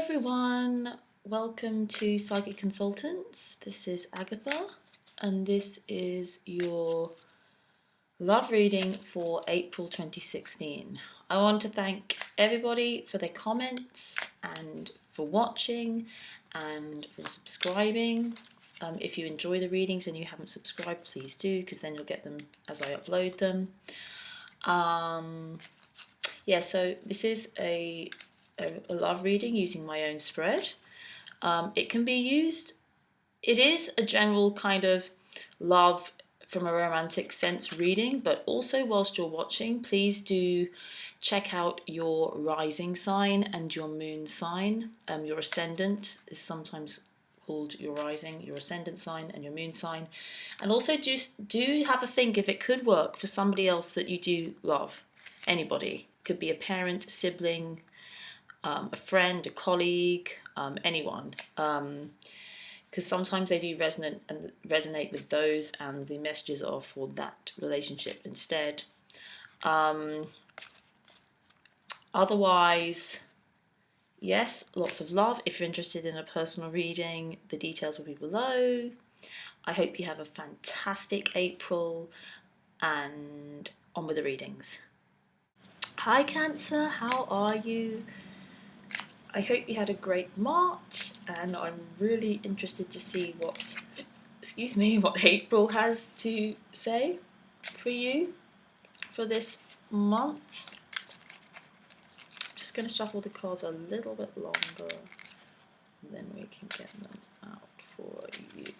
everyone, welcome to Psychic Consultants. This is Agatha and this is your love reading for April 2016. I want to thank everybody for their comments and for watching and for subscribing. If you enjoy the readings and you haven't subscribed, please do, because then you'll get them as I upload them. So this is a love reading using my own spread. It can be used, it is a general kind of love from a romantic sense reading, but also whilst you're watching, please do check out your rising sign and your moon sign. Your ascendant is sometimes called your rising, your ascendant sign and your moon sign. And also just do have a think if it could work for somebody else that you do love. Anybody. It could be a parent, a sibling, a friend, a colleague, anyone. Because sometimes they do resonate with those, and the messages are for that relationship instead. Otherwise, yes, lots of love. If you're interested in a personal reading, the details will be below. I hope you have a fantastic April, and on with the readings. Hi Cancer, how are you? I hope you had a great March, and I'm really interested to see what April has to say for you for this month. Just going to shuffle the cards a little bit longer, and then we can get them out for you.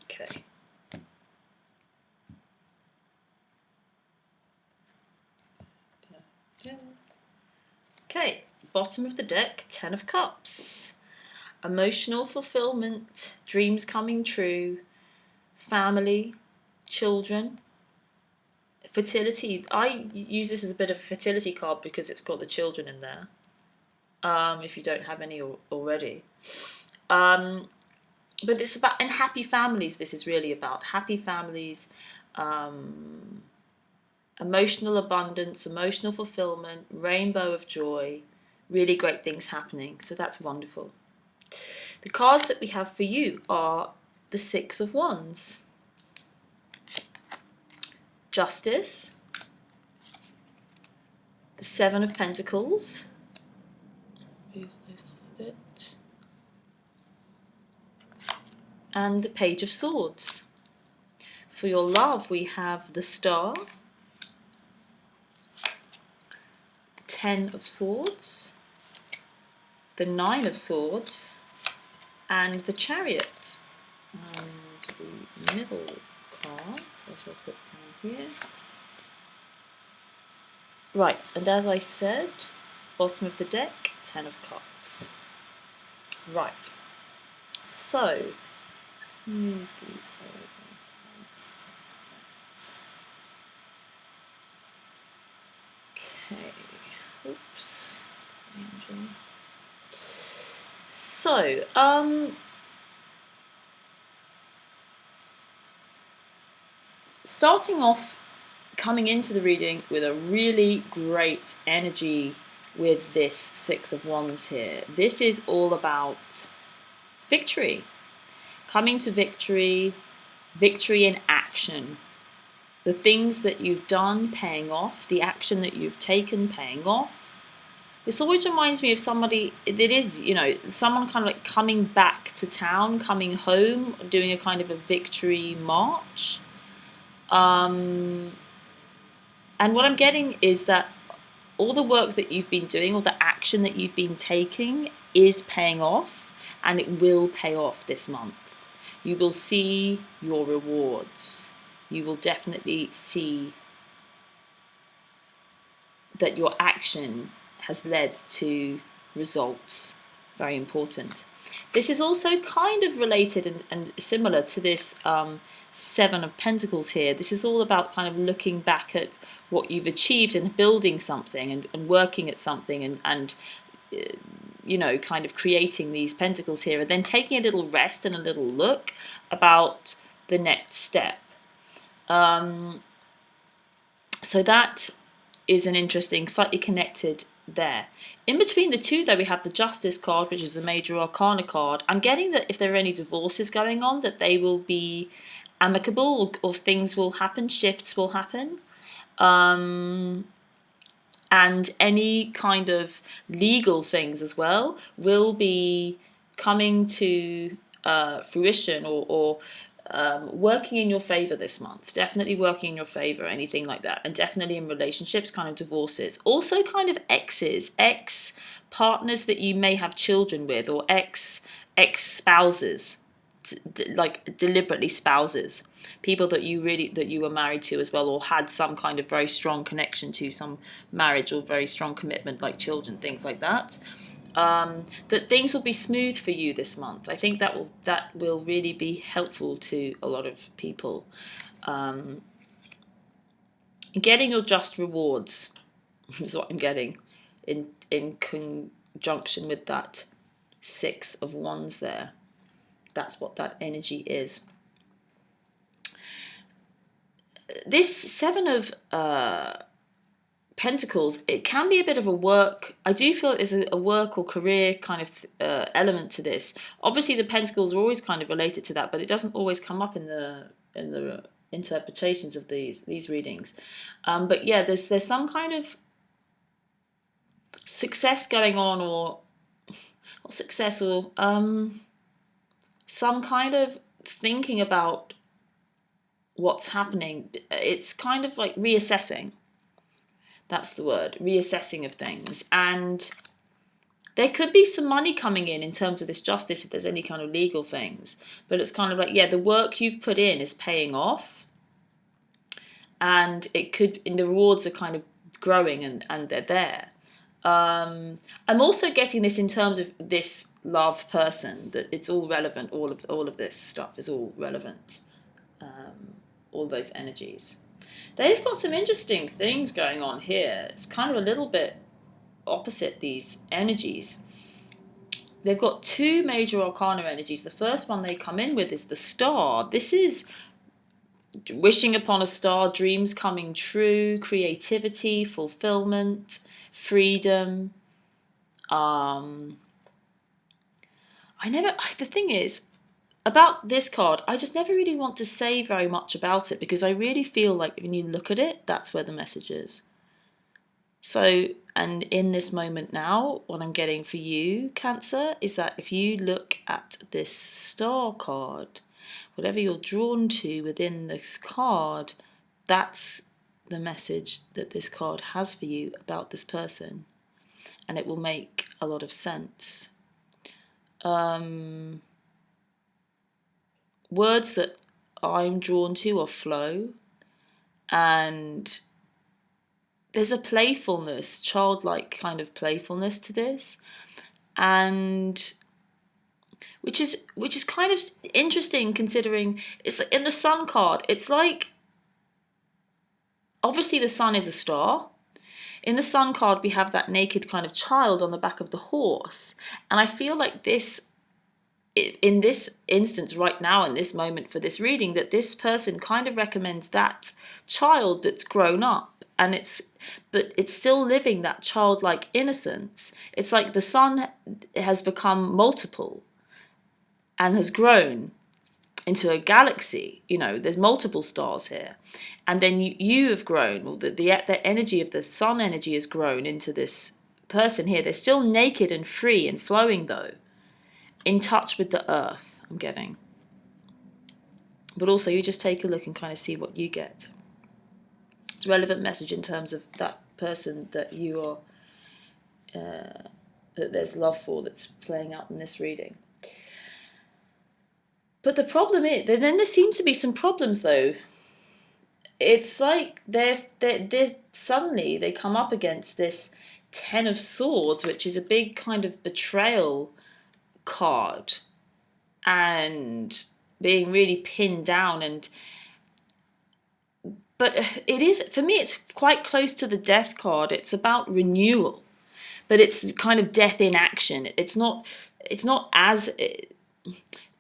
Okay. Okay, bottom of the deck, 10 of Cups. Emotional fulfillment, dreams coming true, family, children, fertility. I use this as a bit of a fertility card because it's got the children in there, if you don't have any already. But it's about, and happy families, this is really about. Happy families, emotional abundance, emotional fulfillment, rainbow of joy, really great things happening. So that's wonderful. The cards that we have for you are the Six of Wands, Justice, the Seven of Pentacles, move those up a bit, and the Page of Swords. For your love, we have the Star, the Ten of Swords, the Nine of Swords, and the Chariot. And the middle card, so I shall put down here. Right, and as I said, bottom of the deck, 10 of Cups. Right, so move these over. Okay, oops. Angel. So, starting off, coming into the reading with a really great energy with this Six of Wands here. This is all about victory, coming to victory, victory in action. The things that you've done paying off, the action that you've taken paying off. This always reminds me of somebody, it is, someone kind of like coming back to town, coming home, doing a kind of a victory march. And what I'm getting is that all the work that you've been doing, all the action that you've been taking is paying off, and it will pay off this month. You will see your rewards. You will definitely see that your action has led to results. Very important. This is also kind of related and similar to this Seven of Pentacles here. This is all about kind of looking back at what you've achieved and building something and working at something and kind of creating these pentacles here, and then taking a little rest and a little look about the next step. So that is an interesting, slightly connected there. In between the two, though, we have the Justice card, which is the Major Arcana card. I'm getting that if there are any divorces going on, that they will be amicable, or things will happen, shifts will happen. And any kind of legal things as well will be coming to fruition, or working in your favor this month. Definitely working in your favor, anything like that. And definitely in relationships, kind of divorces. Also kind of exes, ex partners that you may have children with, or ex spouses, like deliberately spouses, people that you were married to as well, or had some kind of very strong connection to, some marriage or very strong commitment, like children, things like that. That things will be smooth for you this month. I think that will really be helpful to a lot of people. Getting your just rewards is what I'm getting in conjunction with that 6 of Wands there. That's what that energy is. This 7 of Pentacles, it can be a bit of a work. I do feel there's a work or career kind of element to this. Obviously, the Pentacles are always kind of related to that, but it doesn't always come up in the interpretations of these readings. But yeah, there's some kind of success going on, or success, or some kind of thinking about what's happening. It's kind of like reassessing. That's the word, reassessing of things. And there could be some money coming in terms of this justice, if there's any kind of legal things. But it's kind of like, yeah, the work you've put in is paying off. And the rewards are kind of growing, and they're there. I'm also getting this in terms of this love person, that it's all relevant. All of this stuff is all relevant. All those energies. They've got some interesting things going on here. It's kind of a little bit opposite, these energies. They've got 2 major arcana energies. The first one they come in with is the Star. This is wishing upon a star, dreams coming true, creativity, fulfillment, freedom. The thing is, about this card, I just never really want to say very much about it, because I really feel like when you look at it, that's where the message is. So, and in this moment now, what I'm getting for you, Cancer, is that if you look at this Star card, whatever you're drawn to within this card, that's the message that this card has for you about this person. And it will make a lot of sense. Words that I'm drawn to are flow, and there's a playfulness, childlike kind of playfulness to this, and which is kind of interesting, considering it's like in the Sun card, it's like, obviously the Sun is a star. In the Sun card, we have that naked kind of child on the back of the horse, and I feel like this, in this instance right now, in this moment for this reading, that this person kind of recommends that child that's grown up, but it's still living that childlike innocence. It's like the Sun has become multiple and has grown into a galaxy. There's multiple stars here, and then you have grown, or the energy of the Sun energy has grown into this person here. They're still naked and free and flowing, though, in touch with the earth, I'm getting. But also, you just take a look and kind of see what you get. It's a relevant message in terms of that person that you are, that there's love for, that's playing out in this reading. But the problem is, then there seems to be some problems, though. It's like they're suddenly they come up against this 10 of Swords, which is a big kind of betrayal card, and being really pinned down, but it is, for me, it's quite close to the Death card. It's about renewal, but it's kind of death in action. It's not as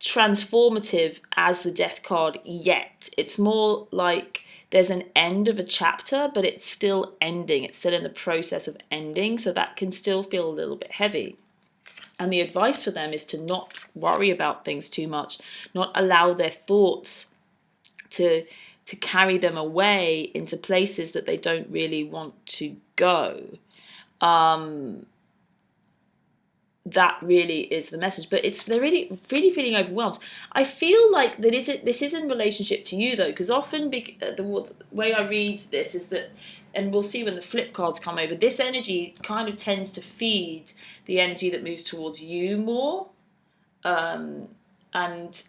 transformative as the Death card yet. It's more like there's an end of a chapter, but it's still ending. It's still in the process of ending, so that can still feel a little bit heavy. And the advice for them is to not worry about things too much, not allow their thoughts to carry them away into places that they don't really want to go. That really is the message, but they're really feeling overwhelmed. I feel like this is in relationship to you though, because often the way I read this is that, and we'll see when the flip cards come over, this energy kind of tends to feed the energy that moves towards you more, and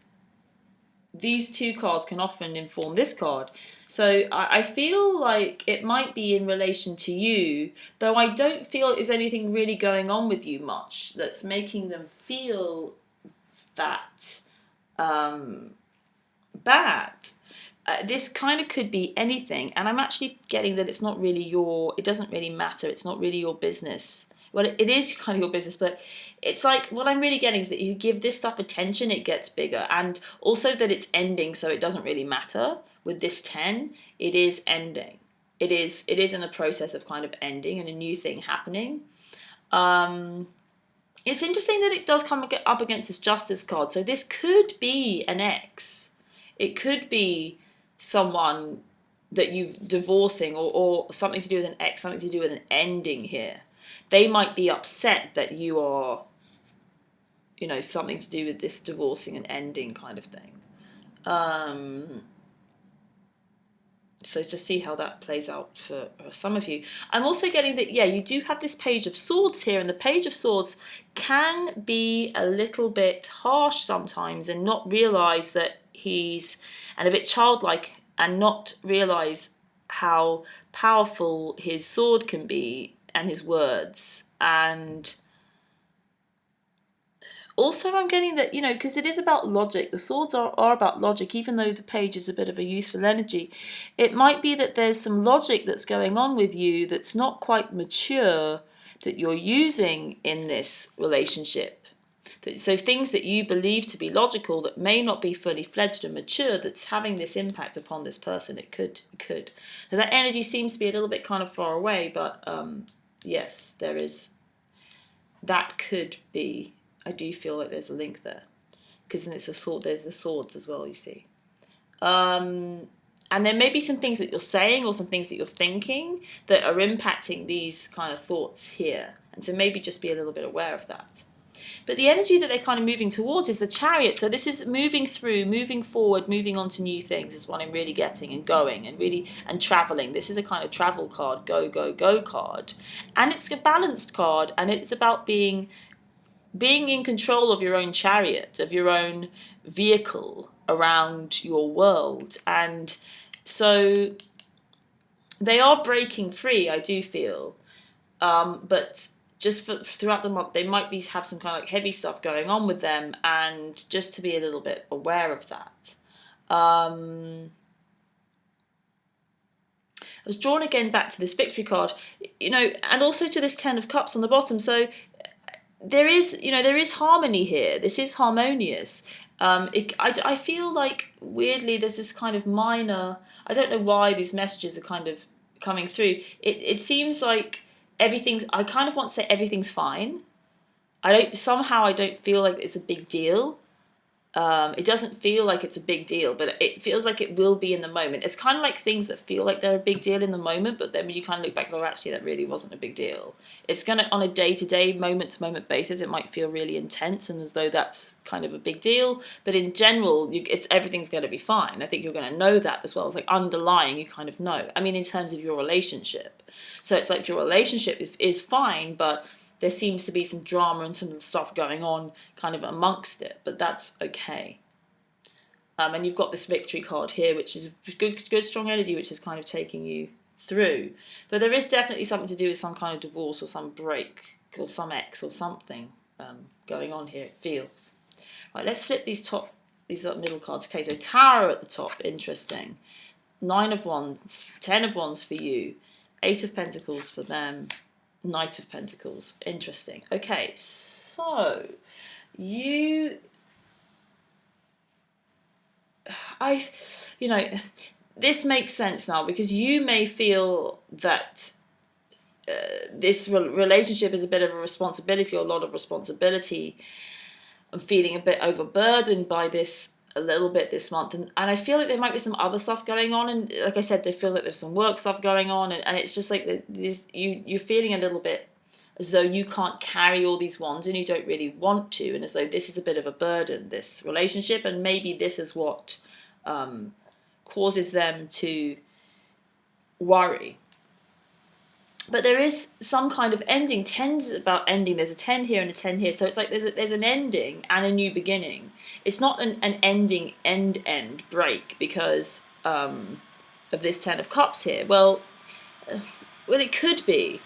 these two cards can often inform this card. So I feel like it might be in relation to you, though I don't feel there's anything really going on with you much that's making them feel that bad. This kind of could be anything, and I'm actually getting that it's not really it doesn't really matter, it's not really your business. Well, it is kind of your business, but it's like what I'm really getting is that you give this stuff attention, it gets bigger. And also that it's ending, so it doesn't really matter. With this 10, it is ending. It is in the process of kind of ending and a new thing happening. It's interesting that it does come up against this Justice card. So this could be an ex. It could be someone that you've divorcing or something to do with an ex, something to do with an ending here. They might be upset that you are, something to do with this divorcing and ending kind of thing. So to see how that plays out for some of you. I'm also getting that, you do have this Page of Swords here, and the Page of Swords can be a little bit harsh sometimes and not realise that and a bit childlike, and not realise how powerful his sword can be and his words. And also I'm getting that, because it is about logic, the swords are about logic, even though the page is a bit of a useful energy. It might be that there's some logic that's going on with you that's not quite mature, that you're using in this relationship. So things that you believe to be logical that may not be fully fledged and mature, that's having this impact upon this person. It could. So that energy seems to be a little bit kind of far away, but yes, there is. That could be. I do feel like there's a link there, because then it's a sword. There's the swords as well. You see. And there may be some things that you're saying or some things that you're thinking that are impacting these kind of thoughts here, and so maybe just be a little bit aware of that. But the energy that they're kind of moving towards is the Chariot. So this is moving through, moving forward, moving on to new things is what I'm really getting, and going and traveling. This is a kind of travel card, go, go, go card. And it's a balanced card, and it's about being in control of your own chariot, of your own vehicle around your world. And so they are breaking free, I do feel. But just throughout the month, they might have some kind of heavy stuff going on with them, and just to be a little bit aware of that. I was drawn again back to this Victory card, and also to this 10 of Cups on the bottom. So there is harmony here. This is harmonious. I feel like weirdly there's this kind of minor. I don't know why these messages are kind of coming through. It seems like everything's. I kind of want to say everything's fine. I don't feel like it's a big deal. It doesn't feel like it's a big deal, but it feels like it will be in the moment. It's kind of like things that feel like they're a big deal in the moment, but then when you kind of look back, actually, that really wasn't a big deal. It's going to, on a day-to-day, moment-to-moment basis, it might feel really intense and as though that's kind of a big deal. But in general, everything's going to be fine. I think you're going to know that as well. It's like underlying, you kind of know. I mean, in terms of your relationship. So it's like your relationship is fine, but there seems to be some drama and some stuff going on kind of amongst it, but that's okay. And you've got this Victory card here, which is good strong energy, which is kind of taking you through. But there is definitely something to do with some kind of divorce or some break or some ex or something going on here, it feels. Right, let's flip these middle cards. Okay, so Tower at the top, interesting. 9 of Wands, 10 of Wands for you, 8 of Pentacles for them, Knight of Pentacles. Interesting. Okay, so you I, you know, this makes sense now, because you may feel that this relationship is a bit of a responsibility, or a lot of responsibility. I'm feeling a bit overburdened by this a little bit this month, and I feel like there might be some other stuff going on, and like I said, there feels like there's some work stuff going on, and it's just like you're feeling a little bit as though you can't carry all these wands, and you don't really want to, and as though this is a bit of a burden, this relationship, and maybe this is what causes them to worry. But there is some kind of ending. 10's about ending. There's a 10 here and a 10 here. So it's like there's an ending and a new beginning. It's not an ending, end break because of this 10 of Cups here. Well, it could be.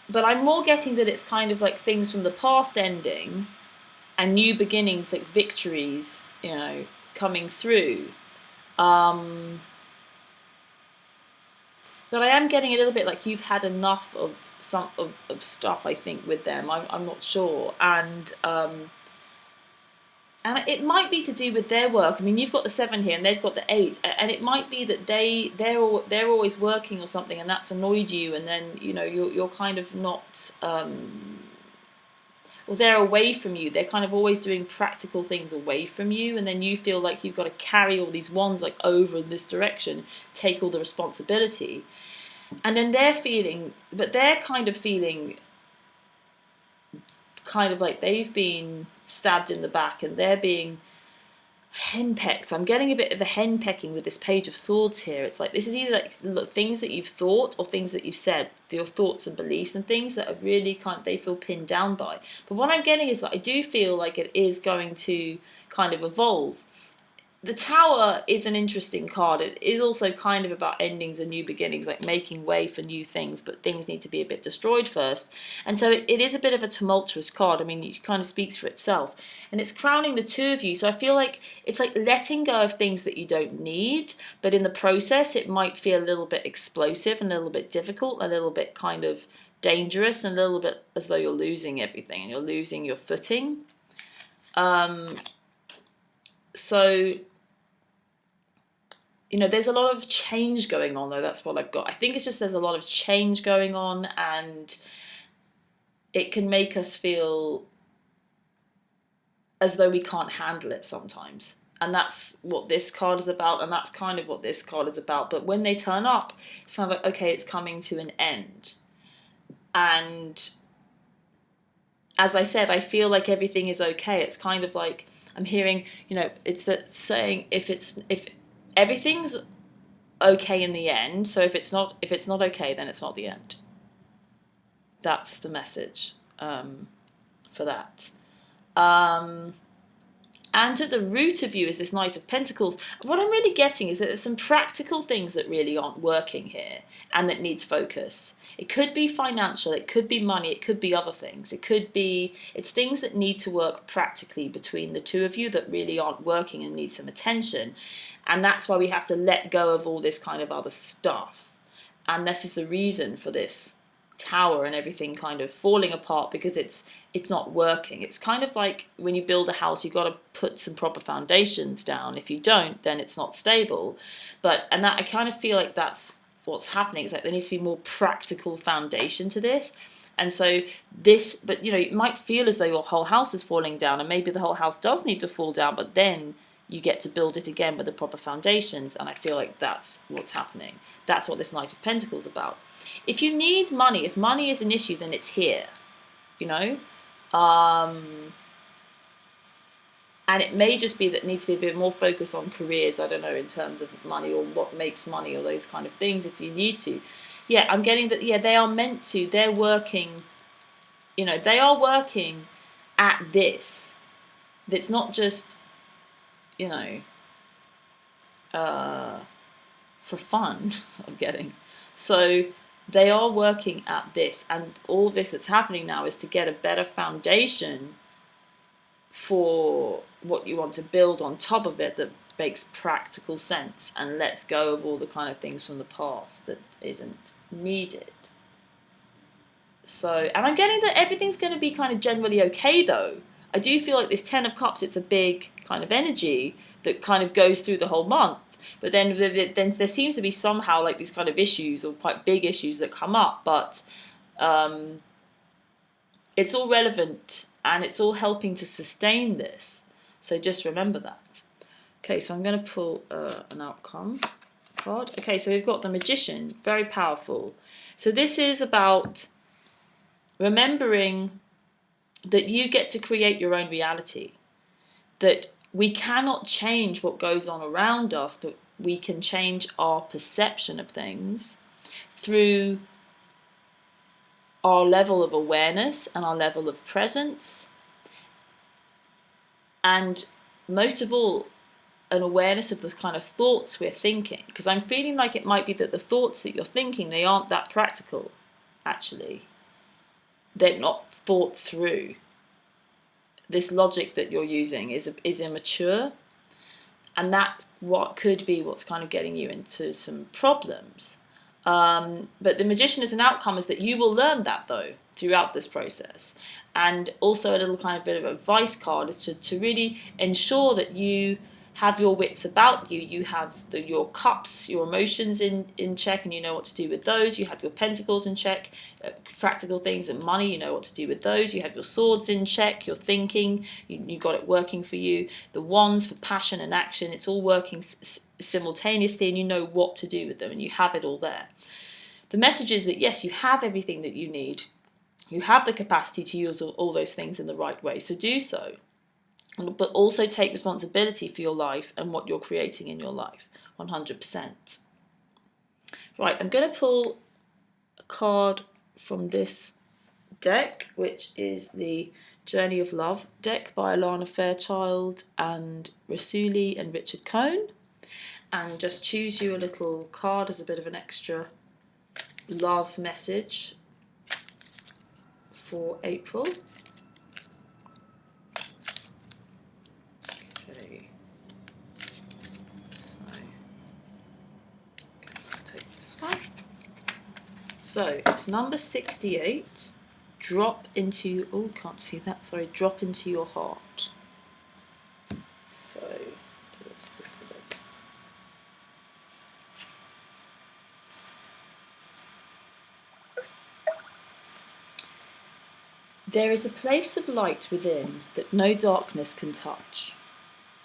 But I'm more getting that it's kind of like things from the past ending and new beginnings, like victories, coming through. But I am getting a little bit like you've had enough of some of stuff, I think, with them. I'm not sure. And it might be to do with their work. I mean, you've got the 7 here and they've got the 8. And it might be that they're always working or something, and that's annoyed you, and then, you're kind of not... Well, they're away from you. They're kind of always doing practical things away from you, and then you feel like you've got to carry all these wands like over in this direction, take all the responsibility. And then they're kind of feeling kind of like they've been stabbed in the back and they're being henpecked. I'm getting a bit of a henpecking with this Page of Swords here. It's like this is either like things that you've thought or things that you've said, your thoughts and beliefs, and things that are really they feel pinned down by. But what I'm getting is that I do feel like it is going to kind of evolve. The Tower is an interesting card. It is also kind of about endings and new beginnings, like making way for new things, but things need to be a bit destroyed first. And so it is a bit of a tumultuous card. I mean, it kind of speaks for itself. And it's crowning the 2 of you. So I feel like it's like letting go of things that you don't need, but in the process, it might feel a little bit explosive and a little bit difficult, a little bit kind of dangerous, and a little bit as though you're losing everything and you're losing your footing. So, there's a lot of change going on, though. That's what I've got. I think it's just there's a lot of change going on, and it can make us feel as though we can't handle it sometimes. And that's what this card is about, and that's kind of what this card is about. But when they turn up, it's kind of like, okay, it's coming to an end. And as I said, I feel like everything is okay. It's kind of like I'm hearing, it's that saying, if everything's okay in the end, so if it's not okay, then it's not the end. That's the message for that. And at the root of you is this Knight of Pentacles. What I'm really getting is that there's some practical things that really aren't working here and that needs focus. It could be financial, it could be money, it could be other things. It's things that need to work practically between the 2 of you that really aren't working and need some attention. And that's why we have to let go of all this kind of other stuff. And this is the reason for this Tower and everything kind of falling apart, because it's not working. It's kind of like when you build a house, you've got to put some proper foundations down. If you don't, then it's not stable. And that I kind of feel like that's what's happening. It's like there needs to be more practical foundation to this. And so but it might feel as though your whole house is falling down, and maybe the whole house does need to fall down, but then you get to build it again with the proper foundations. And I feel like that's what's happening. That's what this Knight of Pentacles is about. If you need money, if money is an issue, then it's here, And it may just be that it needs to be a bit more focus on careers, I don't know, in terms of money or what makes money or those kind of things if you need to. Yeah, I'm getting that, they are meant to, they're working, they are working at this. It's not just, for fun, I'm getting. So they are working at this, and all this that's happening now is to get a better foundation for what you want to build on top of it that makes practical sense and lets go of all the kind of things from the past that isn't needed. So, and I'm getting that everything's going to be kind of generally okay, though. I do feel like this Ten of Cups, it's a big kind of energy that kind of goes through the whole month. But then there seems to be somehow like these kind of issues or quite big issues that come up. But it's all relevant and it's all helping to sustain this. So just remember that. Okay, so I'm going to pull an outcome card. Okay, so we've got the Magician, very powerful. So this is about remembering that you get to create your own reality, that we cannot change what goes on around us, but we can change our perception of things through our level of awareness and our level of presence, and most of all, an awareness of the kind of thoughts we're thinking. Because I'm feeling like it might be that the thoughts that you're thinking, they aren't that practical, actually. They're not thought through. This logic that you're using is immature, and that's what could be what's kind of getting you into some problems. But the Magician as an outcome is that you will learn that, though, throughout this process. And also a little kind of bit of advice card is to really ensure that you have your wits about you. You have your cups, your emotions in check, and you know what to do with those. You have your pentacles in check, practical things and money, you know what to do with those. You have your swords in check, your thinking, you got it working for you. The wands for passion and action, it's all working simultaneously, and you know what to do with them, and you have it all there. The message is that yes, you have everything that you need. You have the capacity to use all those things in the right way, so do so. But also take responsibility for your life and what you're creating in your life, 100%. Right, I'm going to pull a card from this deck, which is the Journey of Love deck by Alana Fairchild and Rasuli and Richard Cohn. And just choose you a little card as a bit of an extra love message for April. Okay, so I'll take this one. So it's number 68. Drop into, oh, can't see that, sorry, drop into your heart. So let's look at this. There is a place of light within that no darkness can touch.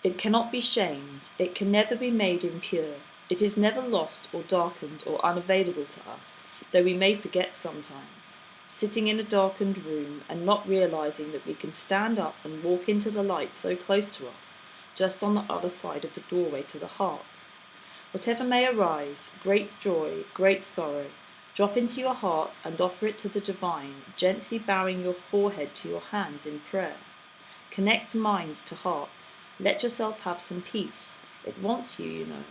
It cannot be shamed, it can never be made impure. It is never lost or darkened or unavailable to us, though we may forget sometimes, sitting in a darkened room and not realizing that we can stand up and walk into the light so close to us, just on the other side of the doorway to the heart. Whatever may arise, great joy, great sorrow, drop into your heart and offer it to the divine, gently bowing your forehead to your hands in prayer. Connect mind to heart. Let yourself have some peace. It wants you, you know.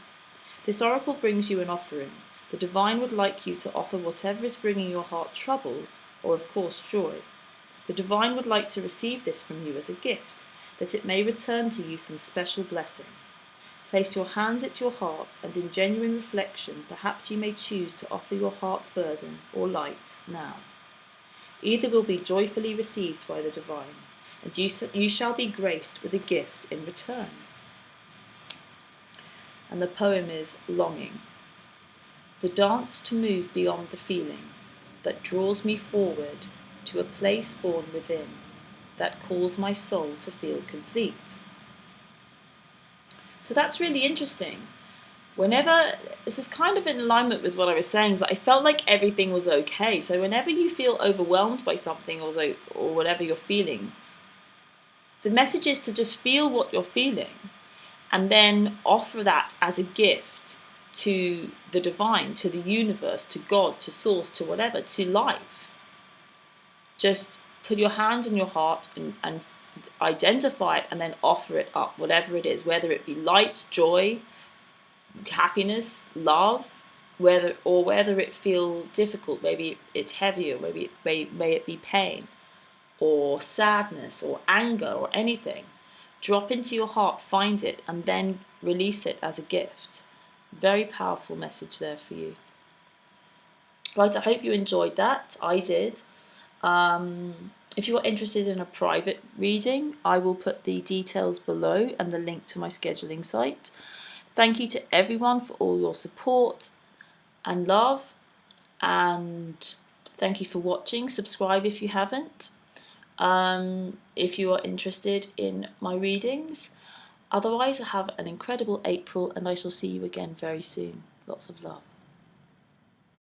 This oracle brings you an offering. The divine would like you to offer whatever is bringing your heart trouble, or of course joy. The divine would like to receive this from you as a gift, that it may return to you some special blessing. Place your hands at your heart, and in genuine reflection, perhaps you may choose to offer your heart burden or light now. Either will be joyfully received by the divine, and you shall be graced with a gift in return. And the poem is Longing. The dance to move beyond the feeling that draws me forward to a place born within that calls my soul to feel complete. So that's really interesting. Whenever, this is kind of in alignment with what I was saying, is that I felt like everything was okay. So whenever you feel overwhelmed by something or whatever you're feeling, the message is to just feel what you're feeling and then offer that as a gift to the divine, to the universe, to God, to source, to whatever, to life. Just put your hand on your heart and identify it and then offer it up, whatever it is, whether it be light, joy, happiness, love, whether it feel difficult, maybe it's heavier, maybe may it be pain or sadness or anger or anything. Drop into your heart, find it, and then release it as a gift. Very powerful message there for you. Right, I hope you enjoyed that. I did. If you are interested in a private reading, I will put the details below and the link to my scheduling site. Thank you to everyone for all your support and love, and thank you for watching. Subscribe if you haven't, if you are interested in my readings. Otherwise, have an incredible April, and I shall see you again very soon. Lots of love.